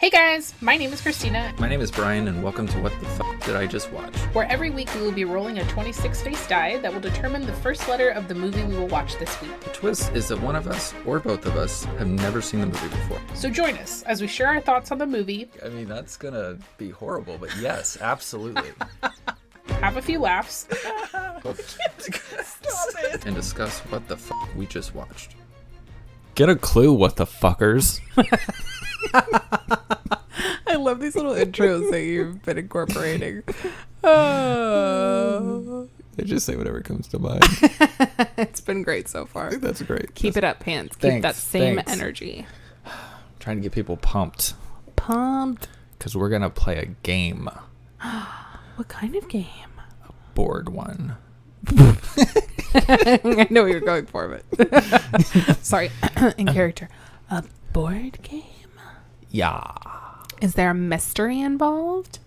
Hey guys, my name is Christina. My name is Brian, and welcome to What the Fuck Did I Just Watch? Where every week we will be rolling a 26-face die that will determine the first letter of the movie we will watch this week. The twist is that one of us, or both of us, have never seen the movie before. So join us as we share our thoughts on the movie. I mean, that's gonna be horrible, but yes, absolutely. Have a few laughs. Stop it. And discuss what the fuck we just watched. Get a clue, what the fuckers. I love these little intros that you've been incorporating. They just say whatever comes to mind. It's been great so far. I think that's great. Keep it up, Pants. Keep that same energy. Trying to get people pumped. Pumped. Because we're going to play a game. What kind of game? A board one. I know what you're going for, but sorry, in character. A board game? Yeah. Is there a mystery involved?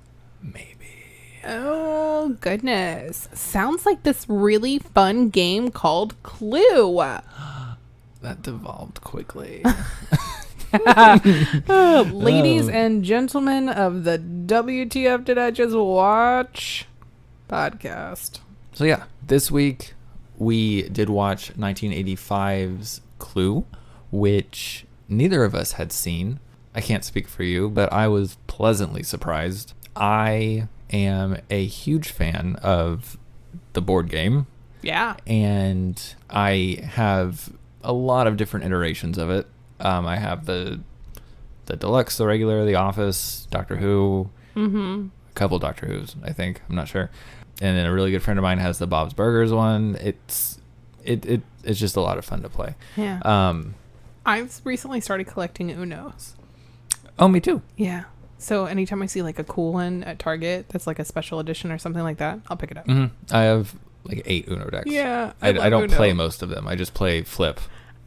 Maybe. Oh, goodness. Sounds like this really fun game called Clue. That devolved quickly. Ladies and gentlemen of the WTF Did I Just Watch podcast. So yeah, this week we did watch 1985's Clue, which neither of us had seen. I can't speak for you, but I was pleasantly surprised. I am a huge fan of the board game. Yeah. And I have a lot of different iterations of it. I have the deluxe, the regular, the Office, Doctor Who, a couple Doctor Who's, I think. I'm not sure. And then a really good friend of mine has the Bob's Burgers one. It's just a lot of fun to play. Yeah. I've recently started collecting Unos. Oh, me too. Yeah. So anytime I see like a cool one at Target that's like a special edition or something like that, I'll pick it up. Mm-hmm. I have like 8 Uno decks. Yeah. I don't Uno. play most of them. I just play Flip.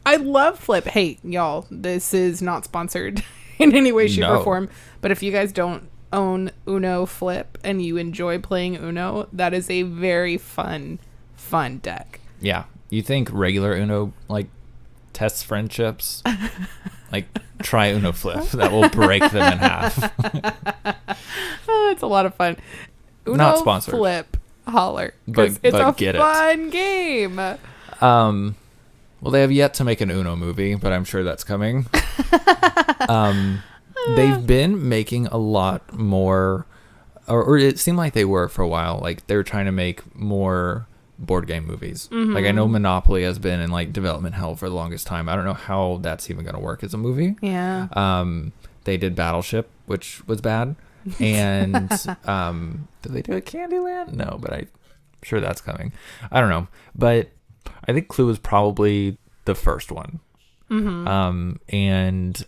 I love Flip. Hey, y'all, this is not sponsored in any way, shape, or form. But if you guys don't own Uno Flip and you enjoy playing Uno, that is a very fun deck. Yeah. You think regular Uno like tests friendships? Like try Uno Flip. That will break them in half. It's a lot of fun. Uno Not sponsored. Flip, holler. But It's a get fun game. Well, they have yet to make an Uno movie, but I'm sure that's coming. They've been making a lot more, or it seemed like they were for a while. Like they were trying to make more board game movies. Mm-hmm. Like I know Monopoly has been in like development hell for the longest time. I don't know how that's even going to work as a movie. Yeah. They did Battleship, which was bad. And did they do a Candyland? No, but I'm sure that's coming. I don't know. But I think Clue was probably the first one. Mm-hmm. And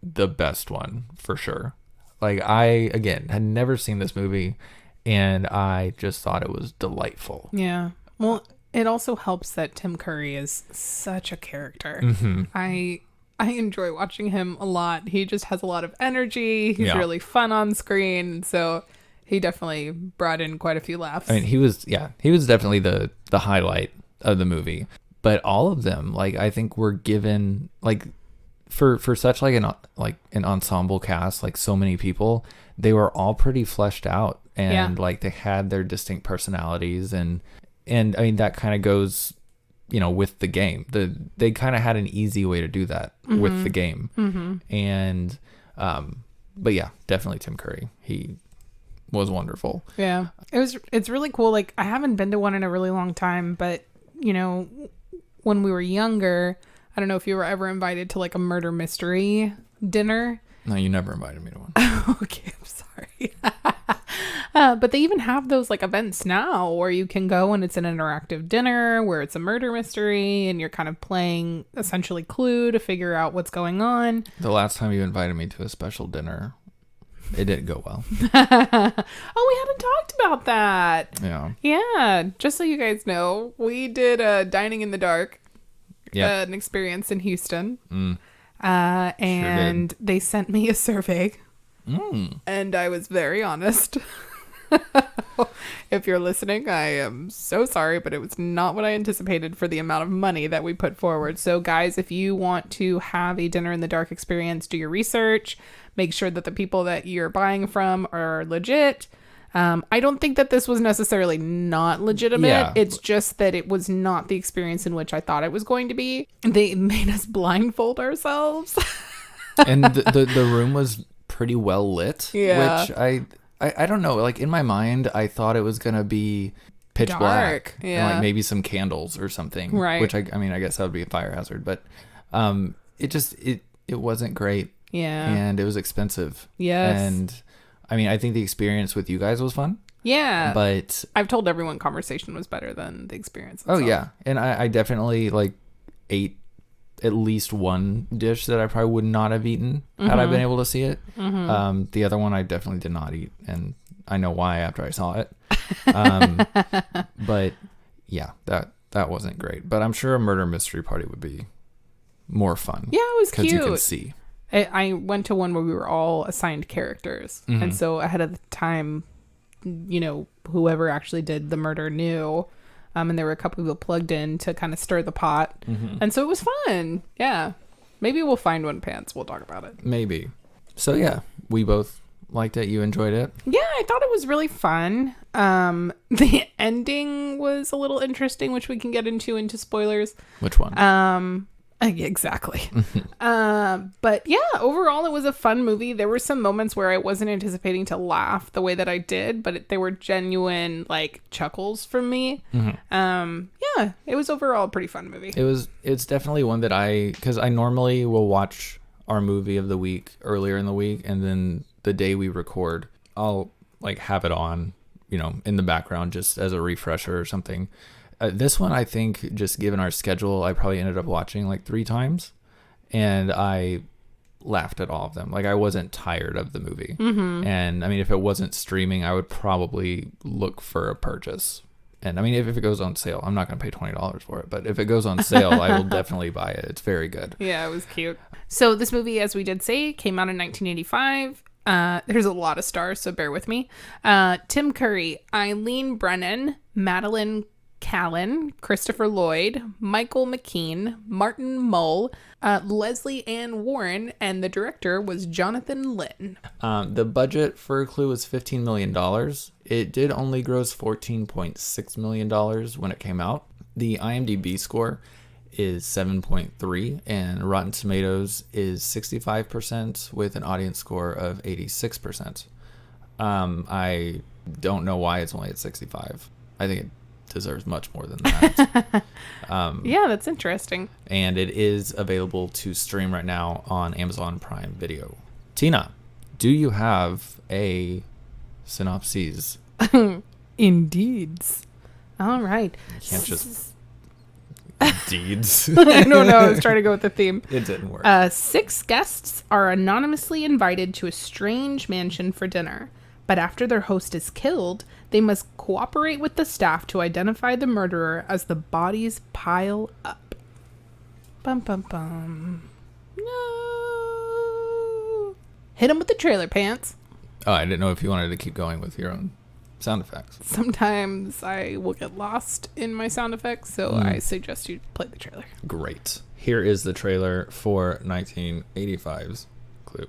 the best one for sure. Like I, again, had never seen this movie and I just thought it was delightful. Yeah. Well, it also helps that Tim Curry is such a character. Mm-hmm. I enjoy watching him a lot. He just has a lot of energy. He's really fun on screen. So he definitely brought in quite a few laughs. I mean, he was definitely the highlight of the movie. But all of them, like, I think were given, like, for such like an ensemble cast, like so many people, they were all pretty fleshed out and like they had their distinct personalities and I mean that kind of goes, you know, with the game. They kind of had an easy way to do that with the game. Mm-hmm. And but yeah, definitely Tim Curry. He was wonderful. Yeah. It's really cool. Like I haven't been to one in a really long time, but you know, when we were younger, I don't know if you were ever invited to like a murder mystery dinner. No, you never invited me to one. Okay, I'm sorry. But they even have those like events now where you can go and it's an interactive dinner where it's a murder mystery and you're kind of playing essentially Clue to figure out what's going on. The last time you invited me to a special dinner, it didn't go well. Oh, we haven't talked about that. Yeah. Yeah. Just so you guys know, we did a Dining in the Dark. An experience in Houston. And they sent me a survey. And I was very honest. If you're listening, I am so sorry, but it was not what I anticipated for the amount of money that we put forward. So guys, if you want to have a dinner in the dark experience, do your research, make sure that the people that you're buying from are legit. I don't think that this was necessarily not legitimate. Yeah. It's just that it was not the experience in which I thought it was going to be. They made us blindfold ourselves. And the room was pretty well lit, Yeah. which I don't know. Like in my mind, I thought it was gonna be pitch Dark, black, and yeah. like maybe some candles or something. Right. Which I mean, I guess that would be a fire hazard, but it wasn't great. Yeah. And it was expensive. Yes. And I mean, I think the experience with you guys was fun. Yeah. But I've told everyone conversation was better than the experience oh itself. yeah, and I definitely like ate at least one dish that I probably would not have eaten had I been able to see it. The other one I definitely did not eat, and I know why after I saw it. But yeah, that wasn't great. But I'm sure a murder mystery party would be more fun. Yeah, it was because cute. you can see. I went to one where we were all assigned characters. And so ahead of the time, you know, whoever actually did the murder knew. And there were a couple people plugged in to kind of stir the pot. And so it was fun. Yeah. Maybe we'll find one, Pants. We'll talk about it. Maybe. So yeah, we both liked it. You enjoyed it. Yeah, I thought it was really fun. The ending was a little interesting, which we can get into spoilers. Which one? Exactly. But yeah, overall it was a fun movie. There were some moments where I wasn't anticipating to laugh the way that I did, but they were genuine like chuckles from me. Yeah, it was overall a pretty fun movie. It's definitely one that because I normally will watch our movie of the week earlier in the week, and then the day we record, I'll like have it on, you know, in the background just as a refresher or something. This one, I think, just given our schedule, I probably ended up watching like 3 times, and I laughed at all of them. Like, I wasn't tired of the movie. And I mean, if it wasn't streaming, I would probably look for a purchase. And I mean, if it goes on sale, I'm not going to pay $20 for it, but if it goes on sale, I will definitely buy it. It's very good. Yeah, it was cute. So this movie, as we did say, came out in 1985. There's a lot of stars, so bear with me. Tim Curry, Eileen Brennan, Madeline Callan, Christopher Lloyd, Michael McKean, Martin Mull, Leslie Ann Warren, and the director was Jonathan Lynn. The budget for Clue was $15 million. It did only gross $14.6 million when it came out. The IMDb score is 7.3, and Rotten Tomatoes is 65% with an audience score of 86%. I don't know why it's only at 65. I think it deserves much more than that. Yeah, that's interesting. And it is available to stream right now on Amazon Prime Video. Tina, do you have a synopsis? Indeed. All right. You can't just deeds. I don't know. I was trying to go with the theme. It didn't work. 6 guests are anonymously invited to a strange mansion for dinner. But after their host is killed, they must cooperate with the staff to identify the murderer as the bodies pile up. Bum, bum, bum. No. Hit him with the trailer, Pants. Oh, I didn't know if you wanted to keep going with your own sound effects. Sometimes I will get lost in my sound effects, so I suggest you play the trailer. Great. Here is the trailer for 1985's Clue.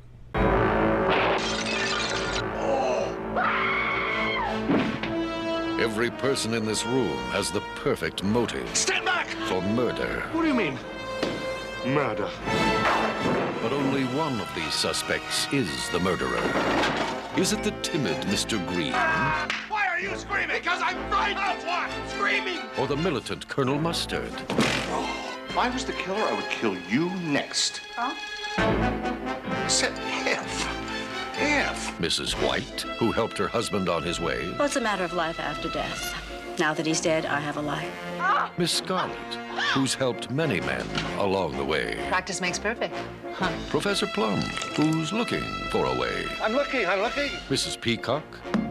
Every person in this room has the perfect motive. Stand back! For murder. What do you mean? Murder. But only one of these suspects is the murderer. Is it the timid Mr. Green? Why are you screaming? Because I'm frightened of what? Screaming! Or the militant Colonel Mustard? If I was the killer, I would kill you next. Huh? Said if. Mrs. White, who helped her husband on his way? Well, it's a matter of life after death. Now that he's dead, I have a life. Miss Scarlet, who's helped many men along the way? Practice makes perfect. Professor Plum, who's looking for a way? I'm looking. Mrs. Peacock?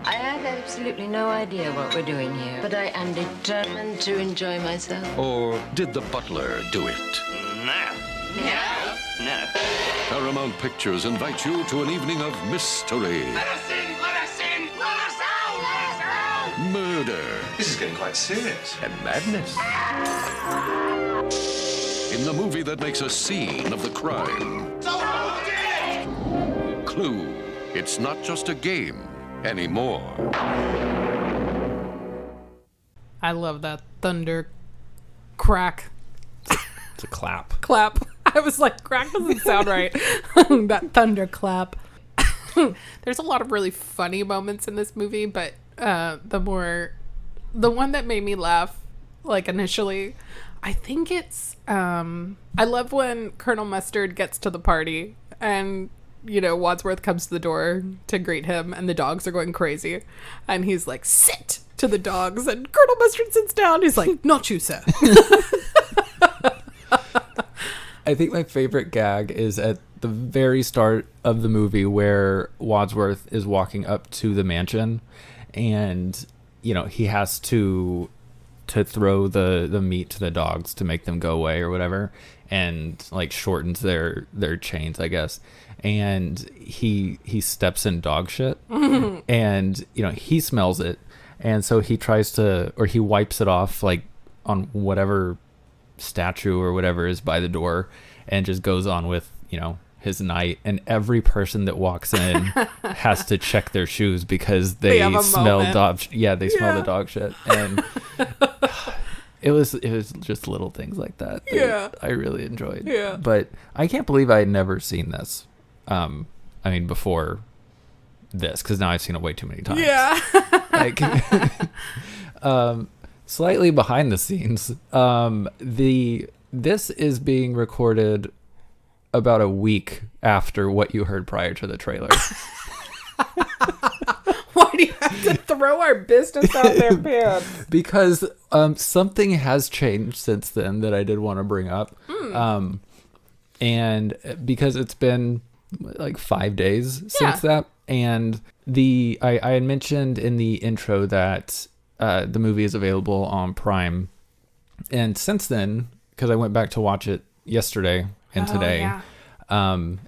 I have absolutely no idea what we're doing here, but I am determined to enjoy myself. Or did the butler do it? No. Paramount Pictures invites you to an evening of mystery. Let us in! Let us in! Let us out! murder, This is getting quite serious. and madness. In the movie that makes a scene of the crime. Clue. It's not just a game anymore. I love that thunder crack It's a clap. clap. I was like, crack doesn't sound right. That thunder clap. There's a lot of really funny moments in this movie, but the one that made me laugh, like initially, I think it's I love when Colonel Mustard gets to the party and Wadsworth comes to the door to greet him and the dogs are going crazy and he's like, sit to the dogs, and Colonel Mustard sits down. He's like, not you, sir. I think my favorite gag is at the very start of the movie where Wadsworth is walking up to the mansion and he has to throw the meat to the dogs to make them go away or whatever, and like shortens their chains, I guess. And he steps in dog shit and he smells it, and so he tries to, or he wipes it off like on whatever statue or whatever is by the door and just goes on with his night. And every person that walks in has to check their shoes because they smell dog. Yeah, they smell the dog shit. And it was just little things like that I really enjoyed. Yeah. But I can't believe I had never seen this. I mean, before this, because now I've seen it way too many times. Yeah. Like, slightly behind the scenes, this is being recorded about a week after what you heard prior to the trailer. Why do you have to throw our business out there, pants? Because something has changed since then that I did want to bring up. And because it's been like 5 days since that. And I had mentioned in the intro that the movie is available on Prime. And since then, because I went back to watch it yesterday and today,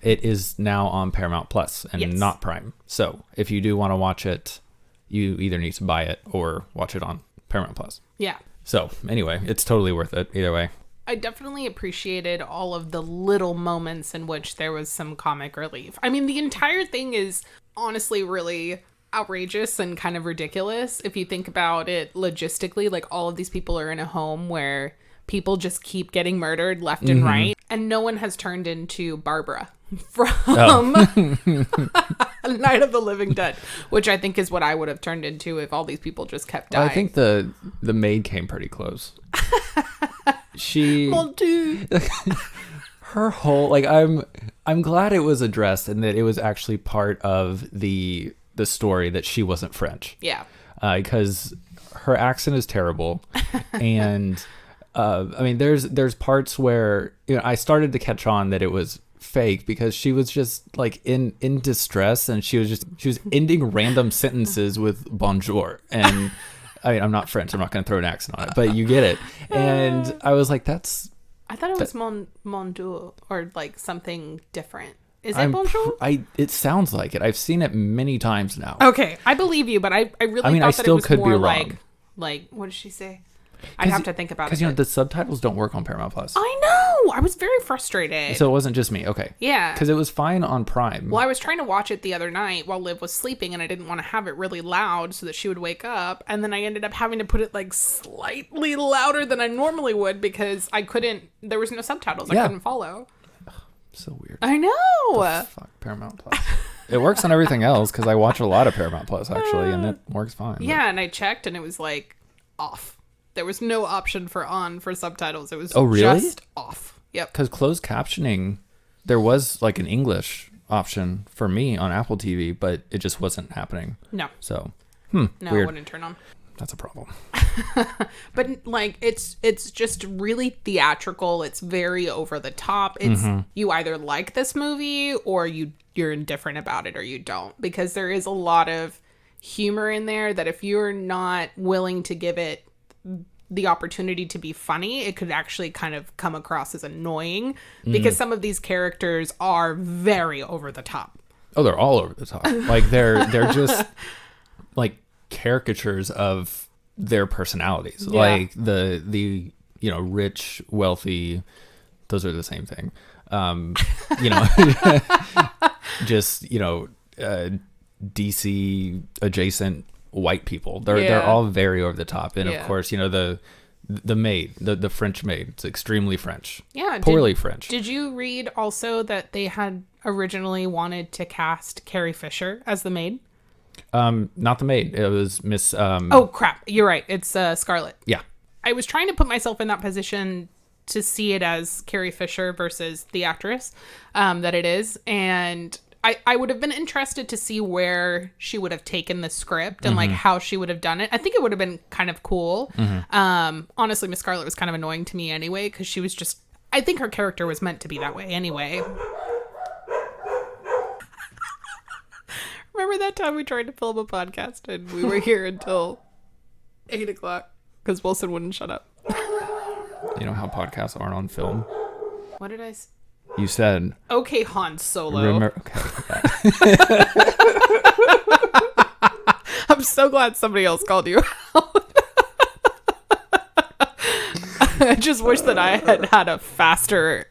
it is now on Paramount Plus and not Prime. So if you do want to watch it, you either need to buy it or watch it on Paramount Plus. Yeah. So anyway, it's totally worth it either way. I definitely appreciated all of the little moments in which there was some comic relief. I mean, the entire thing is honestly really outrageous and kind of ridiculous if you think about it logistically. Like, all of these people are in a home where people just keep getting murdered left and right, and no one has turned into Barbara from Night of the Living Dead, which I think is what I would have turned into if all these people just kept dying. I think the maid came pretty close. She Mon Dieu. Her whole, like, I'm glad it was addressed and that it was actually part of the story that she wasn't French. Yeah. Because her accent is terrible. And I mean, there's parts where I started to catch on that it was fake because she was just like in distress, and she was ending random sentences with bonjour. And I mean, I'm not French, I'm not going to throw an accent on it, but you get it. And I was like, I thought it was mon Dieu or like something different. Is it bonjour? It sounds like it. I've seen it many times now. Okay, I believe you, but I really thought that it was more like what did she say? I'd have to think about it. Because the subtitles don't work on Paramount Plus. I know. I was very frustrated. So it wasn't just me. Okay. Yeah. Because it was fine on Prime. Well, I was trying to watch it the other night while Liv was sleeping, and I didn't want to have it really loud so that she would wake up. And then I ended up having to put it like slightly louder than I normally would because there was no subtitles. I couldn't follow. So weird. I know. Fuck Paramount Plus. It works on everything else because I watch a lot of Paramount Plus actually, and it works fine. Yeah, and I checked and it was like off. There was no option for on for subtitles. It was just off. Yep. Because closed captioning, there was like an English option for me on Apple TV, but it just wasn't happening. No. So, no, weird. It wouldn't turn on. That's a problem. But like, it's just really theatrical. It's very over the top. It's you either like this movie or you're indifferent about it or you don't, because there is a lot of humor in there that if you're not willing to give it the opportunity to be funny, it could actually kind of come across as annoying because some of these characters are very over the top. Oh, they're all over the top. Like they're just like caricatures of their personalities. Like the rich, wealthy, those are the same thing. Just DC adjacent white people. They're all very over the top, and of course, the maid, the French maid, it's extremely French. Yeah, poorly French. Did you read also that they had originally wanted to cast Carrie Fisher as the maid? Not the maid. It was Miss. Oh crap! You're right. It's Scarlett. Yeah. I was trying to put myself in that position to see it as Carrie Fisher versus the actress that it is, and I would have been interested to see where she would have taken the script and like how she would have done it. I think it would have been kind of cool. Honestly, Miss Scarlett was kind of annoying to me anyway, because she was just, I think her character was meant to be that way anyway. Remember that time we tried to film a podcast and we were here until 8 o'clock because Wilson wouldn't shut up. You know how podcasts aren't on film? What did I say? You said... Okay, Han Solo. Okay. I'm so glad somebody else called you out. I just wish that I had had a faster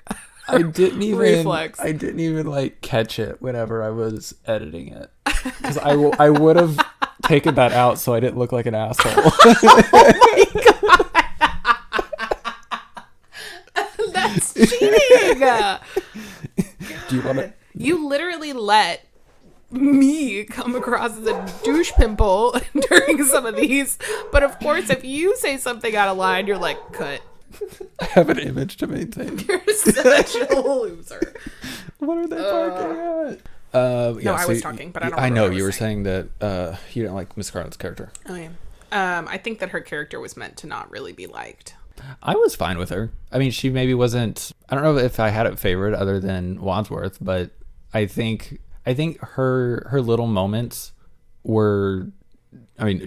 reflex. I didn't even like catch it whenever I was editing it. Because I would have taken that out so I didn't look like an asshole. Oh my God. That's cheating. Do you want to? You literally let me come across as a douche pimple during some of these. But of course, if you say something out of line, you're like, cut. I have an image to maintain. You're such a loser. What are they barking at? No, I was talking, but I don't know. I know you were saying that you didn't like Miss Scarlett's character. Oh, yeah. I think that her character was meant to not really be liked. I was fine with her. I mean, she maybe wasn't. I don't know if I had a favorite other than Wadsworth, but I think her little moments were. I mean,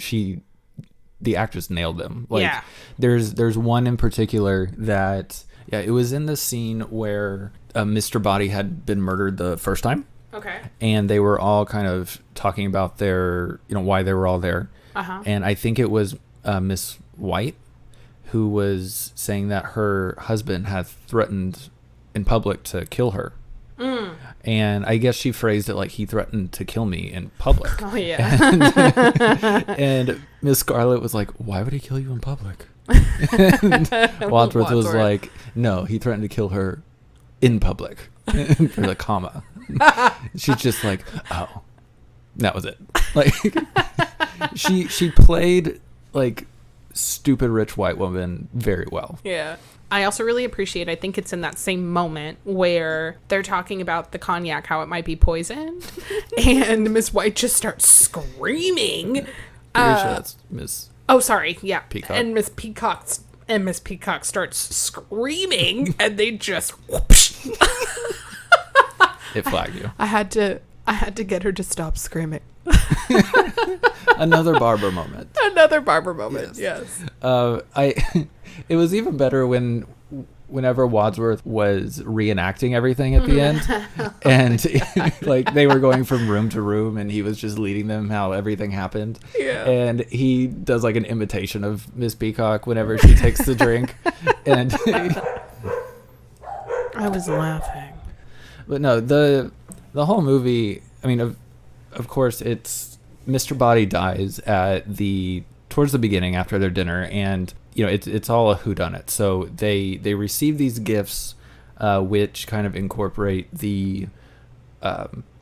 the actress nailed them. Like, yeah. There's one in particular that it was in the scene where Mr. Body had been murdered the first time. Okay. And they were all kind of talking about their why they were all there. And I think it was Miss White who was saying that her husband had threatened in public to kill her. And I guess she phrased it like, he threatened to kill me in public. Oh, yeah. And Miss Scarlett was like, why would he kill you in public? And Wadsworth was like, no, he threatened to kill her in public. For the comma. She's just like, oh, that was it. Like, she played like stupid rich white woman very well. Yeah. I also really appreciate, I think it's in that same moment where they're talking about the cognac, how it might be poisoned, and Miss White just starts screaming. Pretty sure that's Miss. Oh, sorry. Yeah. Peacock. And Miss Peacock starts screaming, and they just whoosh. It flagged you. I had to get her to stop screaming. Another Barbara moment. Yes. It was even better whenever Wadsworth was reenacting everything at the end, and like they were going from room to room, and he was just leading them how everything happened. Yeah. And he does like an imitation of Miss Peacock whenever she takes the drink, and I was laughing. But no, the whole movie. I mean, of course, it's Mr. Body dies towards the beginning after their dinner, and it's all a whodunit. So they receive these gifts, which kind of incorporate the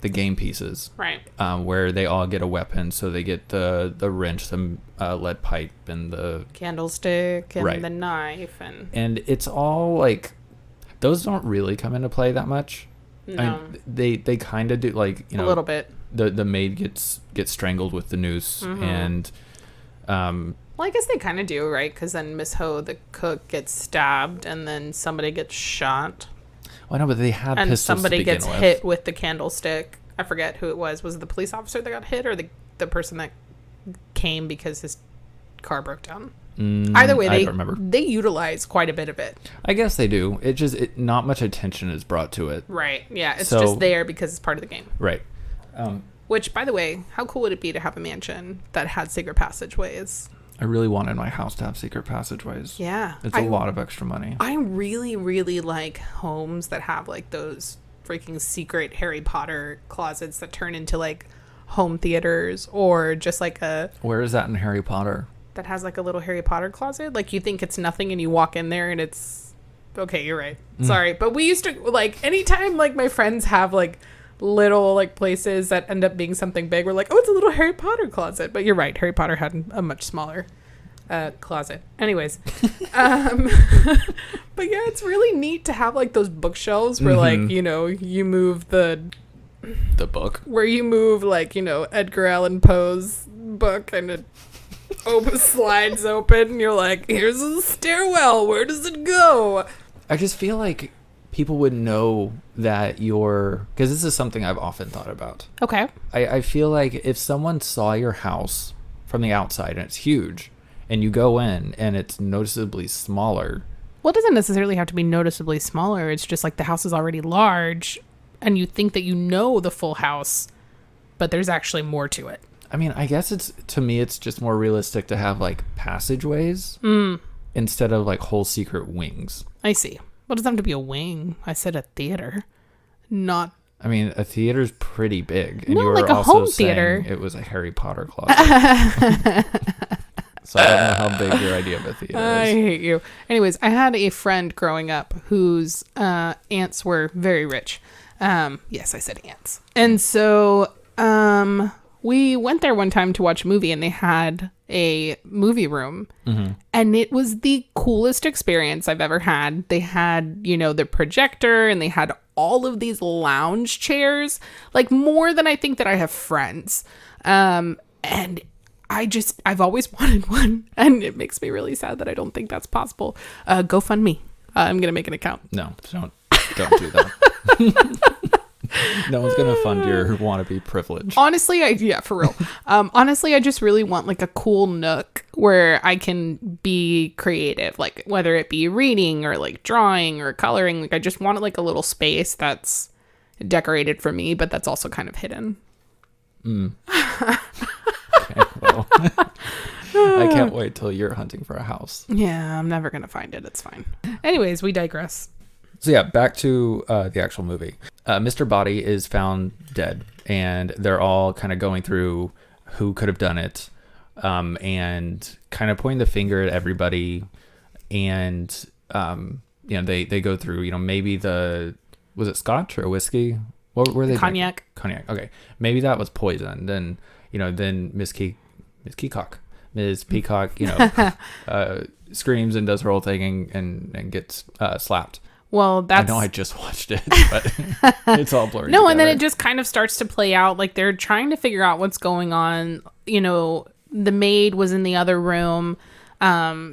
game pieces, right? Where they all get a weapon. So they get the wrench, the lead pipe, and the candlestick, and the knife, and it's all like those don't really come into play that much. No. I mean, they kind of do, like, a little bit. The maid gets strangled with the noose, and well, I guess they kind of do, right? Because then Miss Ho, the cook, gets stabbed, and then somebody gets shot. Well, I know, but they had and pistols somebody to begin gets with. hit with the candlestick. I forget who it was. Was it the police officer that got hit, or the person that came because his car broke down? Either way, I don't remember. They utilize quite a bit of it. I guess they do. Not much attention is brought to it. Right. Yeah. It's just there because it's part of the game. Right. Which, by the way, how cool would it be to have a mansion that had secret passageways? I really wanted my house to have secret passageways. Yeah. It's a lot of extra money. I really, really like homes that have like those freaking secret Harry Potter closets that turn into like home theaters, or just like Where is that in Harry Potter? That has like a little Harry Potter closet. Like you think it's nothing and you walk in there and it's okay, you're right. Sorry. But we used to like anytime like my friends have like little like places that end up being something big, we're like, oh, it's a little Harry Potter closet. But you're right, Harry Potter had a much smaller closet. Anyways, but yeah, it's really neat to have like those bookshelves where like, you know, you move the book where you move like, you know, Edgar Allan Poe's book and it slides open and you're like, here's a stairwell, where does it go? I just feel like people would know that because this is something I've often thought about. Okay. I feel like if someone saw your house from the outside and it's huge and you go in and it's noticeably smaller. Well, it doesn't necessarily have to be noticeably smaller. It's just like the house is already large and you think that you know the full house, but there's actually more to it. I mean, I guess to me, it's just more realistic to have like passageways instead of like whole secret wings. I see. Well, it doesn't have to be a wing. I said a theater, not. I mean, a theater's pretty big, and No, you were like a also home saying theater. it was a Harry Potter closet. So I don't know how big your idea of a theater I is. hate you. Anyways, I had a friend growing up whose aunts were very rich. Yes, I said aunts, and so we went there one time to watch a movie, and they had a movie room, and it was the coolest experience I've ever had. They had, you know, the projector, and they had all of these lounge chairs, like more than I think that I have friends. And I've always wanted one, and it makes me really sad that I don't think that's possible. GoFundMe. I'm gonna make an account. No, don't do that. No one's gonna fund your wannabe privilege. Honestly, for real. Honestly, I just really want like a cool nook where I can be creative, like whether it be reading or like drawing or coloring. Like I just want like a little space that's decorated for me, but that's also kind of hidden. Okay, well, I can't wait till you're hunting for a house. Yeah, I'm never gonna find it. It's fine. Anyways, we digress. So yeah, back to the actual movie. Mr. Body is found dead, and they're all kind of going through who could have done it, and kind of pointing the finger at everybody. And you know, they go through, you know, maybe was it scotch or whiskey? What were they? Cognac. Cognac. Okay, maybe that was poison. Then you know, then Ms. Peacock, you know, screams and does her whole thing and gets slapped. Well, I know I just watched it, but it's all blurry. No, together. and then it just kind of starts to play out. Like they're trying to figure out what's going on. You know, the maid was in the other room,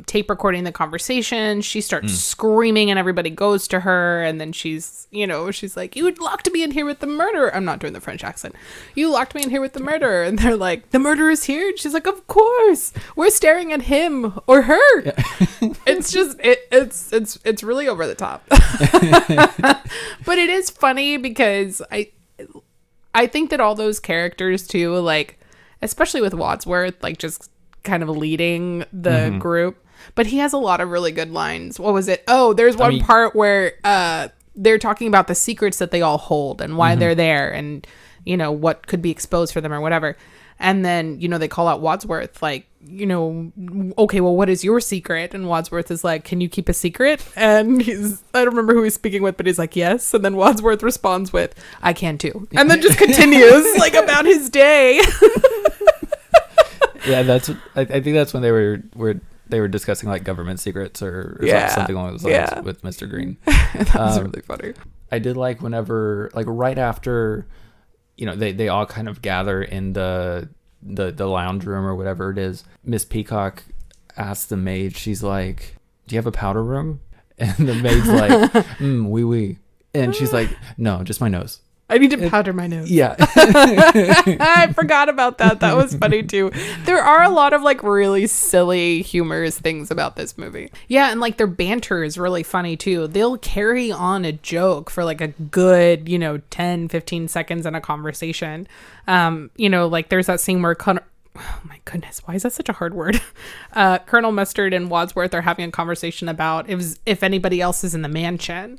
tape recording the conversation. She starts screaming and everybody goes to her. And then she's like, you locked me in here with the murderer. I'm not doing the French accent. You locked me in here with the murderer. And they're like, the murderer's here? And she's like, of course. We're staring at him or her. Yeah. It's just, it's really over the top. But it is funny because I think that all those characters too, like, especially with Wadsworth, like just kind of leading the group, but he has a lot of really good lines. What was it? Oh, there's one part where they're talking about the secrets that they all hold and why they're there and, you know, what could be exposed for them or whatever. And then, you know, they call out Wadsworth, like, you know, okay, well, what is your secret? And Wadsworth is like, can you keep a secret? And I don't remember who he's speaking with, but he's like, yes. And then Wadsworth responds with, I can too. And then just continues like about his day. Yeah, I think that's when they were discussing like government secrets or something along those lines with Mr. Green. That was really funny. I did like whenever, like right after, you know, they all kind of gather in the lounge room or whatever it is. Miss Peacock asks the maid, she's like, do you have a powder room? And the maid's like, oui. And she's like, no, just my nose. I need to powder my nose. Yeah. I forgot about that. That was funny too. There are a lot of like really silly, humorous things about this movie. Yeah, and like their banter is really funny too. They'll carry on a joke for like a good, 10, 15 seconds in a conversation. Like there's that scene where oh my goodness, why is that such a hard word? Colonel Mustard and Wadsworth are having a conversation about if anybody else is in the mansion.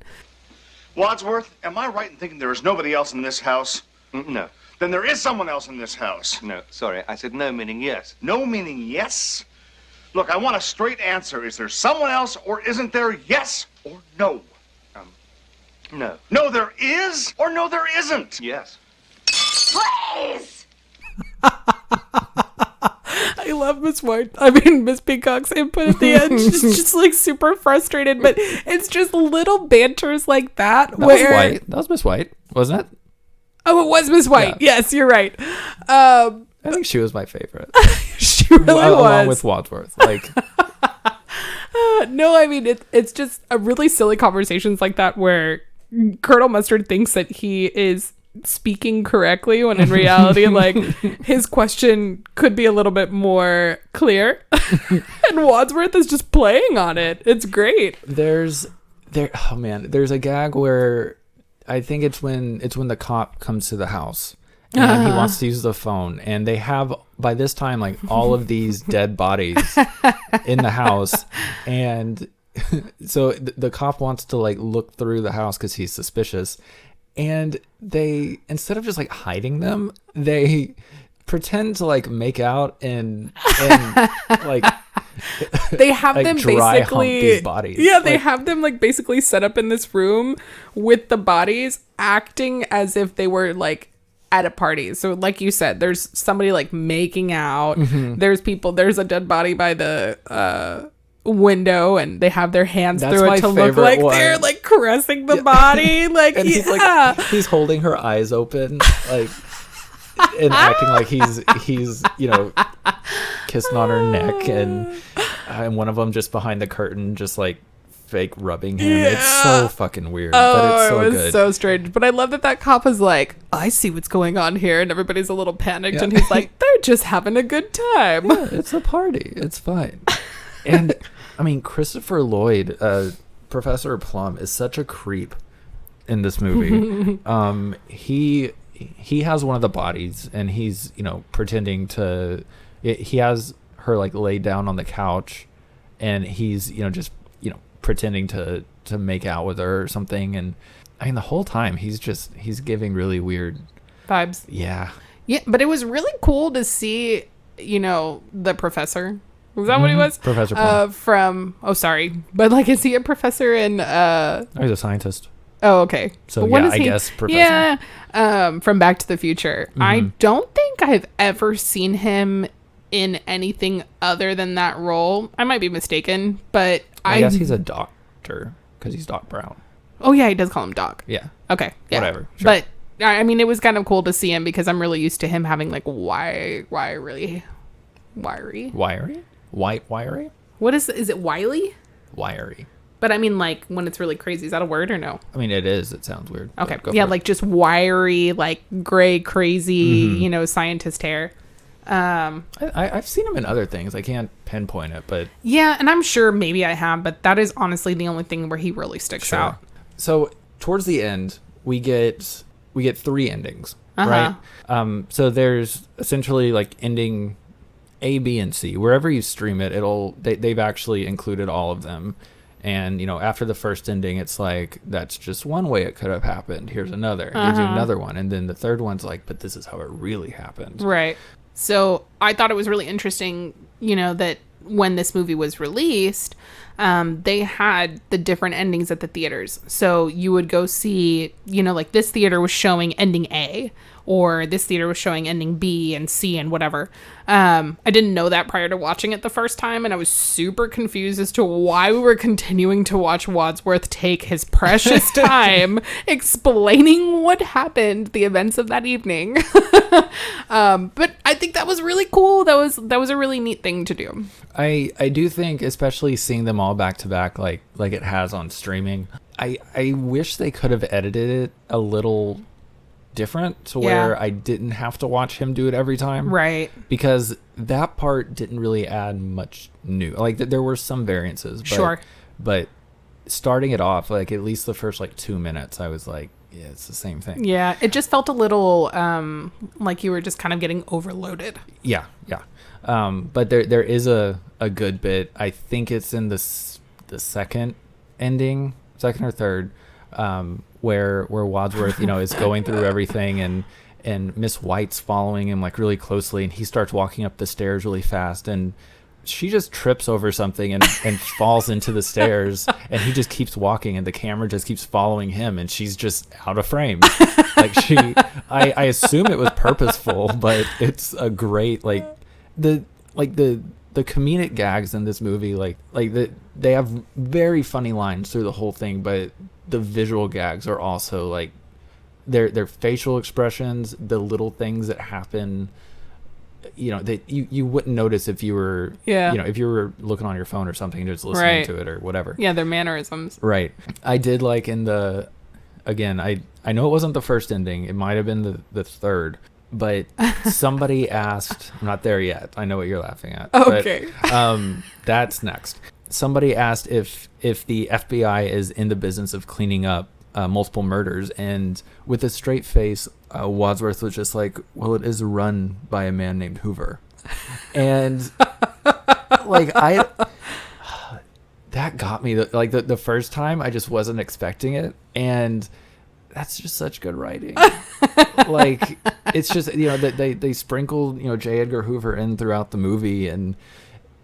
Wadsworth, am I right in thinking there is nobody else in this house? No. Then there is someone else in this house. No, sorry. I said no, meaning yes. No meaning yes? Look, I want a straight answer. Is there someone else or isn't there? Yes or no? No. No, there is or no, there isn't? Yes. Please! I love Miss Peacock's input at the end. She's just like super frustrated, but it's just little banters like that. That was White. That was Miss White, wasn't it? Oh, it was Miss White. Yeah. Yes, you're right. I think she was my favorite. She really was. Along with Wadsworth. Like, no, I mean, it's just a really silly conversations like that where Colonel Mustard thinks that he is speaking correctly when in reality like his question could be a little bit more clear. And Wadsworth is just playing on it. It's great. there's a gag where I think it's when the cop comes to the house and he wants to use the phone, and they have by this time like all of these dead bodies in the house, and so the cop wants to like look through the house because he's suspicious. And they, instead of just like hiding them, they pretend to like make out and like they have like them dry hump basically these bodies. Yeah, they have them like basically set up in this room with the bodies, acting as if they were like at a party. So like you said, there's somebody like making out. There's a dead body by the window, and they have their hands through it to look like they're like caressing the body, like, and he's holding her eyes open, like, and acting like he's kissing on her neck, and one of them just behind the curtain just like fake rubbing him. It's so fucking weird, but it's so it was good. So strange. But I love that cop is like, I see what's going on here, and everybody's a little panicked, and he's like, they're just having a good time. Yeah, it's a party, it's fine. And I mean, Christopher Lloyd, Professor Plum, is such a creep in this movie. He has one of the bodies, and he's pretending to. He has her like laid down on the couch, and he's just pretending to make out with her or something. And I mean, the whole time he's giving really weird vibes. Yeah, but it was really cool to see the professor. Was that what he was? Professor Plum. But like, is he a professor in he's a scientist. Oh, okay. So yeah, I guess professor. Yeah. From Back to the Future. I don't think I've ever seen him in anything other than that role. I might be mistaken, but I guess he's a doctor because he's Doc Brown. Oh yeah, he does call him Doc. Yeah. Okay. Yeah. Whatever. Sure. But I mean, it was kind of cool to see him because I'm really used to him having like wiry. Wiry? What is it? Wiley? Wiry. But I mean, like, when it's really crazy, is that a word or no? I mean, it is. It sounds weird. Okay. Yeah, like just wiry, like gray, crazy, scientist hair. I've seen him in other things. I can't pinpoint it, but yeah, and I'm sure maybe I have, but that is honestly the only thing where he really sticks out. So towards the end, we get 3 endings, right? So there's essentially like ending A, B, and C. Wherever you stream it, they've actually included all of them. And after the first ending, it's like, that's just one way it could have happened. Here's another. Gives you another one, and then the third one's like, but this is how it really happened. Right. So I thought it was really interesting, that when this movie was released, they had the different endings at the theaters. So you would go see, like this theater was showing ending A, or this theater was showing ending B and C and whatever. I didn't know that prior to watching it the first time, and I was super confused as to why we were continuing to watch Wadsworth take his precious time explaining what happened, the events of that evening. But I think that was really cool. That was a really neat thing to do. I do think, especially seeing them all back to back, like it has on streaming, I wish they could have edited it a little different to where I didn't have to watch him do it every time. Right. Because that part didn't really add much new. Like there were some variances. But, Sure. But starting it off, like at least the first like 2 minutes, I was like, yeah, it's the same thing. Yeah. It just felt a little like you were just kind of getting overloaded. Yeah. Yeah. But there is a good bit. I think it's in the second ending, second or third, where Wadsworth, is going through everything and Miss White's following him like really closely, and he starts walking up the stairs really fast, and she just trips over something and falls into the stairs, and he just keeps walking, and the camera just keeps following him, and she's just out of frame. Like I assume it was purposeful, but it's a great the comedic gags in this movie, they have very funny lines through the whole thing, but the visual gags are also like their facial expressions, the little things that happen, that you wouldn't notice if you were if you were looking on your phone or something, just listening to it or whatever. Yeah, their mannerisms. Right. I did like in the, again, I know it wasn't the first ending, it might have been the third, but somebody asked, I'm not there yet, I know what you're laughing at. Okay. But, that's next. Somebody asked if the FBI is in the business of cleaning up multiple murders, and with a straight face, Wadsworth was just like, well, it is run by a man named Hoover. And that got me. The first time, I just wasn't expecting it, and that's just such good writing. It's just that they sprinkled J. Edgar Hoover in throughout the movie, and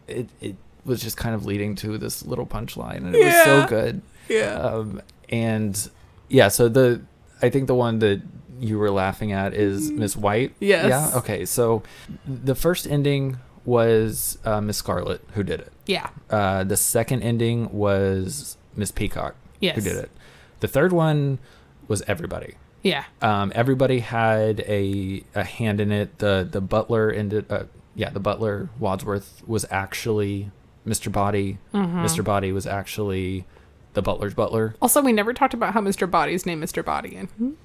it was just kind of leading to this little punchline, and it was so good. So I think the one that you were laughing at is Miss White. Yes. Yeah. Okay. So the first ending was Miss Scarlet, who did it. Yeah. The second ending was Miss Peacock, yes, who did it. The third one was everybody. Yeah. Everybody had a hand in it. The butler ended. The butler Wadsworth was actually Mr. Body. Mm-hmm. Mr. Body was actually the butler's butler. Also, we never talked about how Mr. Body's named Mr. Body. And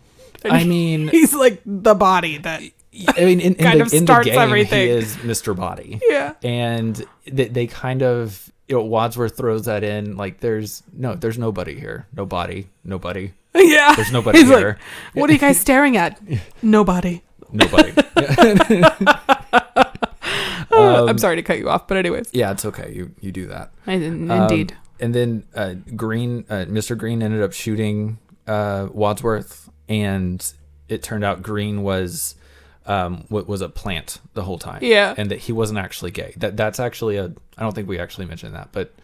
I mean, he's like the body that in starts the game, everything. He is Mr. Body. Yeah. And they kind of, Wadsworth throws that in, like there's nobody here. Nobody. Yeah. There's nobody he's here. Like, what are you guys staring at? Nobody. I'm sorry to cut you off, but anyways. Yeah, it's okay. You do that. I didn't, indeed. And then Mr. Green ended up shooting Wadsworth, and it turned out Green was a plant the whole time. Yeah. And that he wasn't actually gay. That's actually I don't think we actually mentioned that, but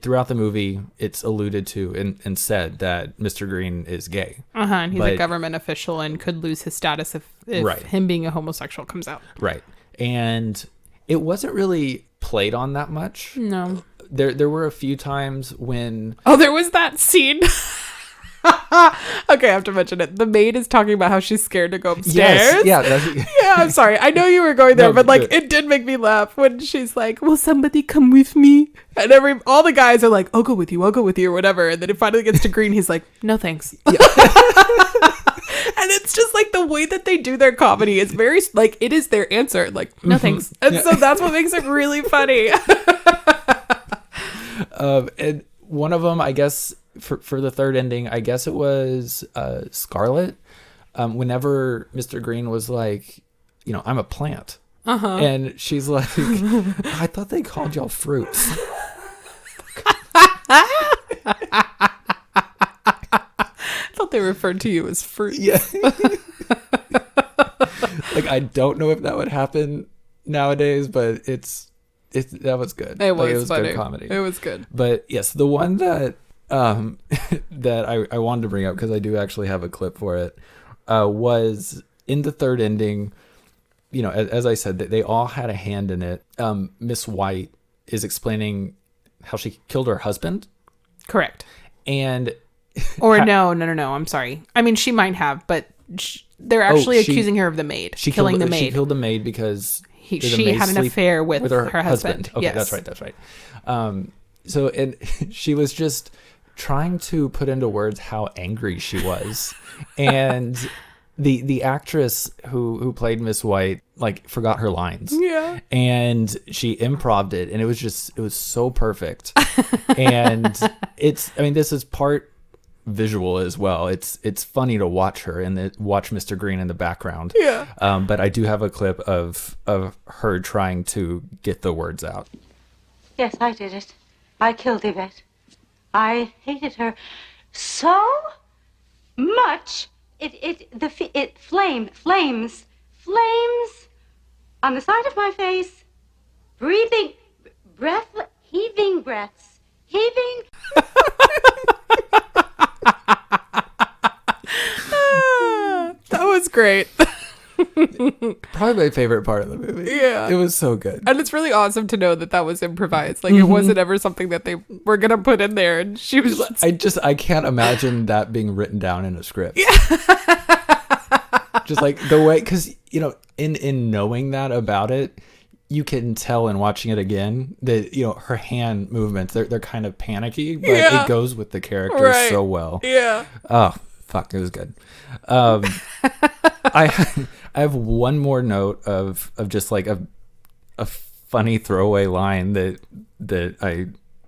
throughout the movie, it's alluded to and said that Mr. Green is gay. And he's a government official and could lose his status if him being a homosexual comes out. Right. And it wasn't really played on that much. No. There were a few times when... Oh, there was that scene. Okay, I have to mention it. The maid is talking about how she's scared to go upstairs. Yes, yeah, I'm sorry. I know you were going there, but it did make me laugh when she's like, will somebody come with me? And all the guys are like, I'll go with you, or whatever. And then it finally gets to Green. He's like, no thanks. Yeah. And it's just like the way that they do their comedy is very like, it is their answer. Like, no thanks. And so that's what makes it really funny. And one of them, I guess, for the third ending, I guess it was Scarlet. Whenever Mr. Green was like, I'm a plant. And she's like, I thought they called y'all fruits. I thought they referred to you as fruit. Yeah. I don't know if that would happen nowadays, but that was good. It was funny. Good comedy. It was good. But yes, the one that that I wanted to bring up, because I do actually have a clip for it, was in the third ending. As I said, that they all had a hand in it. Miss White is explaining how she killed her husband. Correct. And no, I'm sorry. I mean, she might have, but they're actually accusing her of the maid. Killing the maid. She killed the maid because she had an affair with her husband. Okay, yes. That's right. So, and she was just trying to put into words how angry she was. And the actress who played Miss White like forgot her lines. Yeah. And she improv'd it, and it was so perfect. And this is part visual as well. It's funny to watch her and watch Mr. Green in the background. Yeah. But I do have a clip of her trying to get the words out. Yes, I did it. I killed Yvette. I hated her so much. It flames on the side of my face, heaving breaths. That was great. Probably my favorite part of the movie. Yeah. It was so good. And it's really awesome to know that was improvised. Like, it wasn't ever something that they were going to put in there. And she was I can't imagine that being written down in a script. Yeah. Just like the way, because, in knowing that about it, you can tell in watching it again that, her hand movements, they're kind of panicky, but it goes with the character so well. Yeah. Oh, fuck, it was good. I have one more note of just like a funny throwaway line that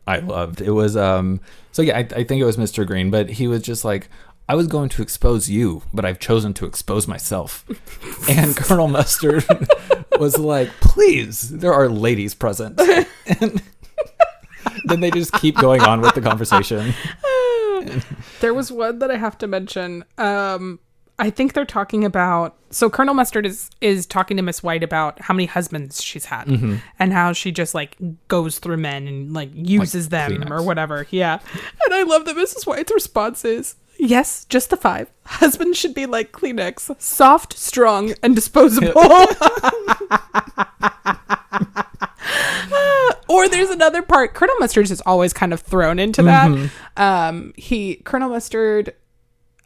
I loved. It was I think it was Mr. Green, but he was just like, I was going to expose you, but I've chosen to expose myself. And Colonel Mustard was like, please, there are ladies present. And then they just keep going on with the conversation. There was one that I have to mention. I think they're talking about, so Colonel Mustard is talking to Miss White about how many husbands she's had and how she just like goes through men and like uses them Kleenex or whatever. Yeah. And I love that Mrs. White's response is, yes, just the 5. Husbands should be like Kleenex, soft, strong, and disposable. Or there's another part. Colonel Mustard is always kind of thrown into that. Colonel Mustard.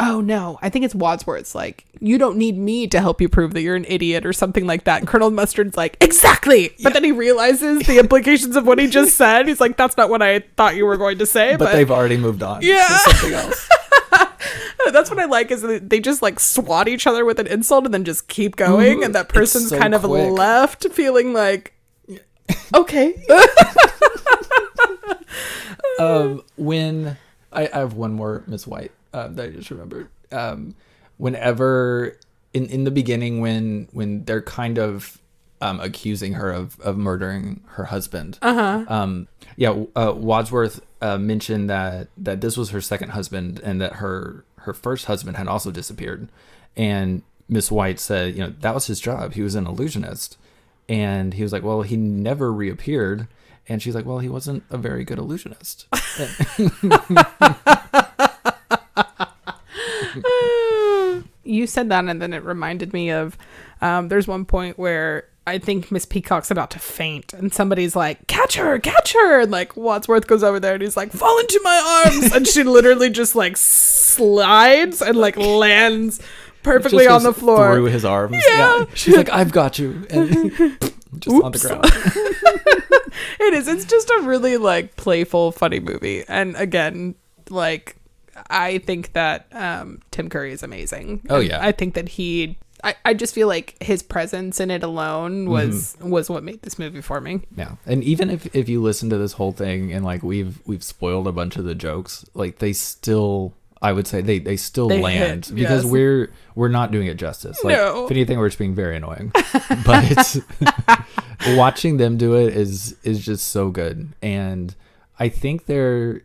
Oh no, I think it's Wadsworth's like, you don't need me to help you prove that you're an idiot or something like that. And Colonel Mustard's like, exactly. But then he realizes the implications of what he just said. He's like, that's not what I thought you were going to say. But they've already moved on to something else. That's what I like, is they just like swat each other with an insult and then just keep going. And that person's so kind of left feeling like, okay. When I have one more Miss White that I just remembered. Whenever in the beginning, when they're kind of accusing her of murdering her husband, Wadsworth mentioned that this was her second husband and that her first husband had also disappeared, and Miss White said, that was his job. He was an illusionist, and he was like, well, he never reappeared, and she's like, well, he wasn't a very good illusionist. You said that, and then it reminded me of there's one point where I think Miss Peacock's about to faint, and somebody's like, catch her, and like Wadsworth goes over there and he's like, fall into my arms, and she literally just like slides and like lands perfectly on the floor through his arms. Yeah. She's like, I've got you, and just on the ground. It's just a really like playful, funny movie. And again, like, I think that Tim Curry is amazing. Oh yeah. I think that I just feel like his presence in it alone was what made this movie for me. Yeah. And even if you listen to this whole thing and like we've spoiled a bunch of the jokes, like they still, I would say they still land hit, because we're not doing it justice. Like, if anything, we're just being very annoying. But it's watching them do it is just so good. And I think they're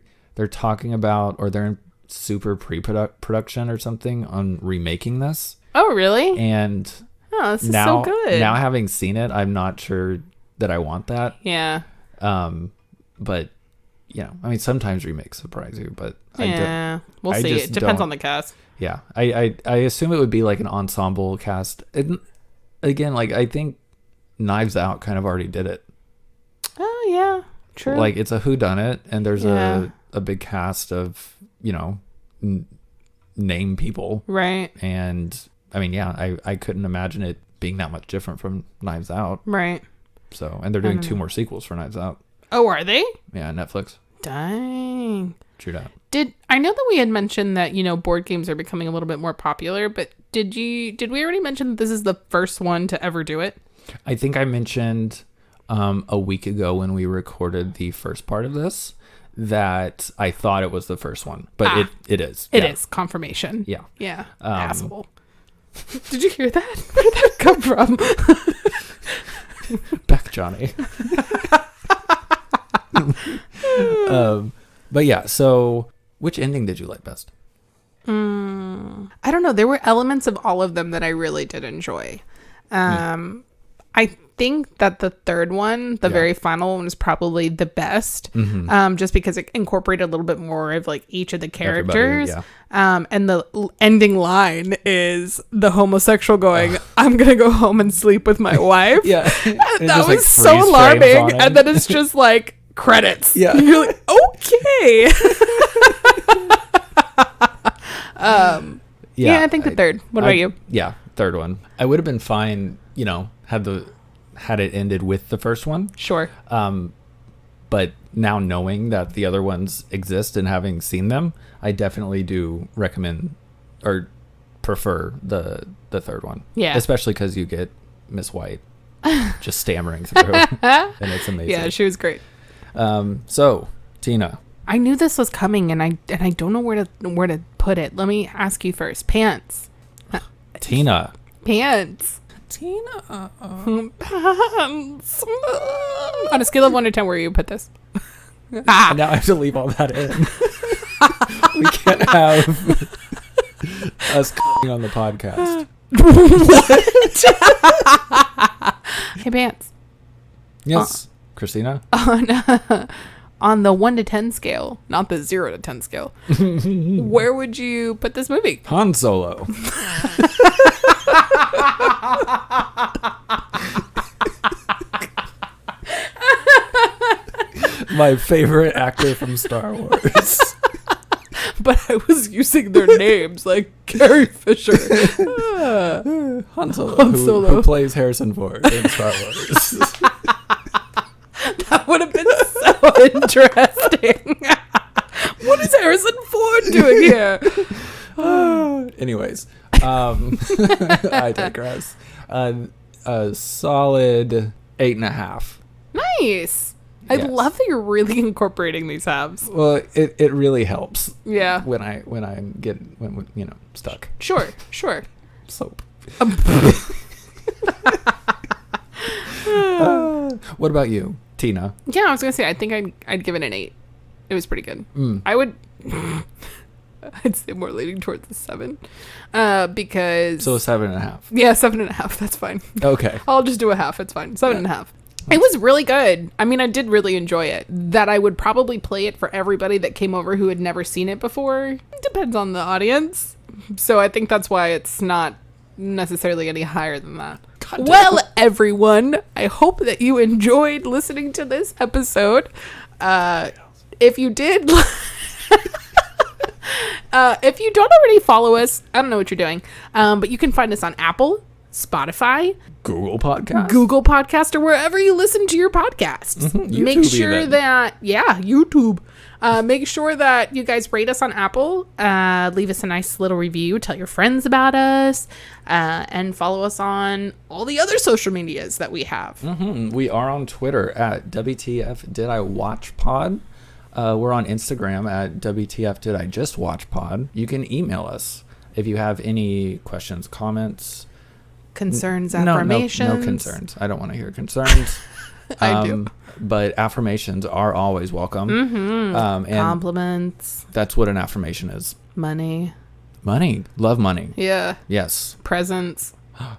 talking about, or they're in super pre-production or something on remaking this. Oh, really? And this is so good. Now having seen it, I'm not sure that I want that. Yeah. But I mean, sometimes remakes surprise you, but we'll see. It depends on the cast. Yeah, I assume it would be like an ensemble cast. And again, like I think Knives Out kind of already did it. Oh yeah, true. Like it's a whodunit, and there's a big cast of name people, right? And I mean, I couldn't imagine it being that much different from Knives Out, right? So, and they're doing 2 more sequels for Knives Out. Oh, are they? Yeah, Netflix. Dang. True that. I know that we had mentioned that, board games are becoming a little bit more popular, but did we already mention that this is the first one to ever do it? I think I mentioned a week ago when we recorded the first part of this that I thought it was the first one, but it is. It is confirmation. Yeah. Yeah. Asshole. Did you hear that? Where did that come from? Back, Johnny. But yeah, so which ending did you like best? I don't know. There were elements of all of them that I really did enjoy. I think that the third one, the very final one, was probably the best, just because it incorporated a little bit more of like each of the characters. And the ending line is the homosexual going, "I'm gonna go home and sleep with my wife." That was so alarming. And then it's just like credits. You're like, okay. I think the third. What about you? Yeah, third one. I would have been fine, had it ended with the first one. Sure. But now knowing that the other ones exist and having seen them, I definitely do recommend or prefer the third one. Yeah. Especially because you get Miss White just stammering through, and it's amazing. Yeah, she was great. So, Tina. I knew this was coming, and I don't know where to put it. Let me ask you first. Pants. Tina. Pants. Tina. Pants. On a scale of 1 to 10, where you put this? Now I have to leave all that in. We can't have us on the podcast. Hey, Pants. Yes, Christina. On the 1 to 10 scale, not the 0 to 10 scale, where would you put this movie? Han Solo. My favorite actor from Star Wars. But I was using their names, like Carrie Fisher. Han Solo, who plays Harrison Ford in Star Wars. That would have been so interesting. What is Harrison Ford doing here? Anyways, I digress. A solid 8.5. Nice. I love that you're really incorporating these halves. Well, it really helps. Yeah. When I'm stuck. Sure. Soap. What about you, Tina? Yeah, I was gonna say I think I'd give it an 8. It was pretty good. I would. I'd say more leaning towards the 7, because. So 7.5. Yeah, 7.5. That's fine. Okay. I'll just do a half. It's fine. 7.5. It was really good. I mean, I did really enjoy it. That I would probably play it for everybody that came over who had never seen it before. It depends on the audience. So I think that's why it's not necessarily any higher than that. Well, everyone, I hope that you enjoyed listening to this episode. If you did, if you don't already follow us, I don't know what you're doing, but you can find us on Apple, Spotify, Google Podcast, or wherever you listen to your podcasts. Make sure even. that, YouTube. Make sure that you guys rate us on Apple. Leave us a nice little review. Tell your friends about us. And follow us on all the other social medias that we have. We are on Twitter at WTF Did I Watch Pod. We're on Instagram at WTF Did I Just Watch Pod. You can email us if you have any questions, comments, concerns, affirmations. No concerns. I don't want to hear concerns. I do. But affirmations are always welcome. And compliments. That's what an affirmation is. Money. Love money. Yeah. Yes. Presents. Love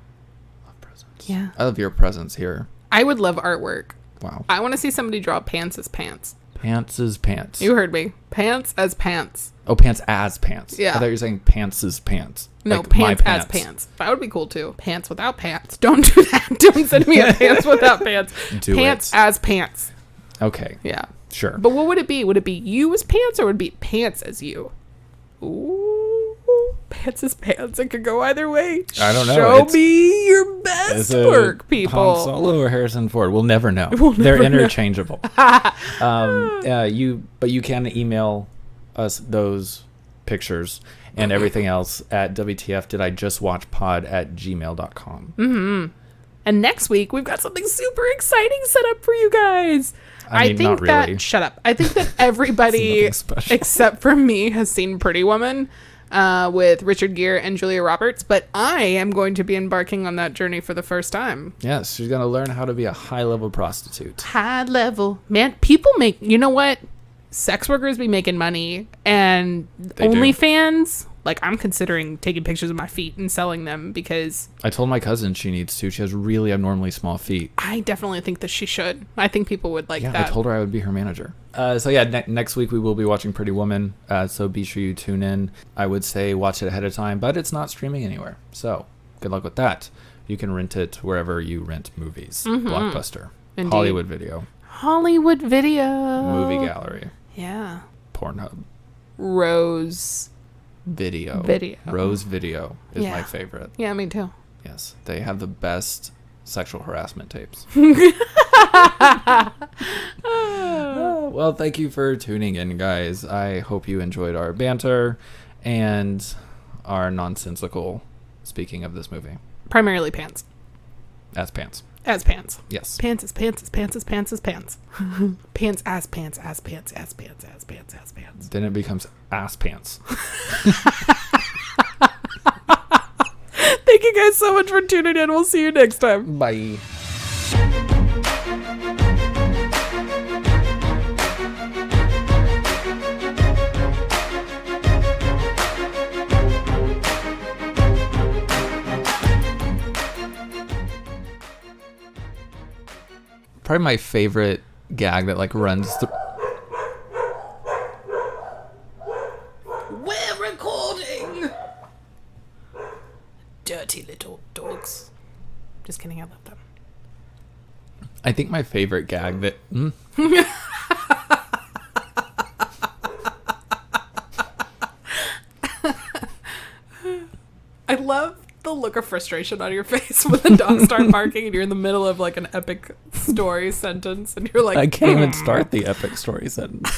presents. Yeah. I love your presents here. I would love artwork. Wow. I want to see somebody draw pants as pants. Pants as pants. You heard me. Pants as pants. Oh, pants as pants. Yeah. I thought you were saying pants as pants. No, like pants as pants. That would be cool too. Pants without pants. Don't do that. Don't send me a pants without pants. Pants as pants. Okay. Yeah. Sure. But what would it be? Would it be you as pants or would it be pants as you? Ooh. Pants is pants. It could go either way. I don't know. Show me your best work, people. Han Solo or Harrison Ford? We'll never know. They're interchangeable. You can email us those pictures and everything else at WTFDidIJustWatchPod@gmail.com. Mm-hmm. And next week we've got something super exciting set up for you guys. I mean, not really. Shut up. I think that everybody except for me has seen Pretty Woman with Richard Gere and Julia Roberts, but I am going to be embarking on that journey for the first time. Yes, she's going to learn how to be a high-level prostitute. High level. Man, people make, you know what? Sex workers be making money, and OnlyFans, like, I'm considering taking pictures of my feet and selling them because... I told my cousin she needs to. She has really abnormally small feet. I definitely think that she should. I think people would like that. I told her I would be her manager. Next week we will be watching Pretty Woman, so be sure you tune in. I would say watch it ahead of time, but it's not streaming anywhere, so good luck with that. You can rent it wherever you rent movies. Mm-hmm. Blockbuster. Indeed. Hollywood Video. Movie Gallery. Yeah. Pornhub. Rose Video. Rose Video is my favorite. Yeah, me too. Yes. They have the best sexual harassment tapes. Well, thank you for tuning in, guys. I hope you enjoyed our banter and our nonsensical speaking of this movie. Primarily pants. As pants. As pants. Yes. Pants is pants is pants is pants is pants. Pants as pants as pants as pants as pants as pants. Then it becomes ass pants. Thank you guys so much for tuning in. We'll see you next time. Bye. Probably my favorite gag that like runs through. We're recording. Dirty little dogs. Just kidding, I love them. I think my favorite gag that. I love the look of frustration on your face when the dogs start barking and you're in the middle of like an epic story sentence and you're like, I can't even start the epic story sentence.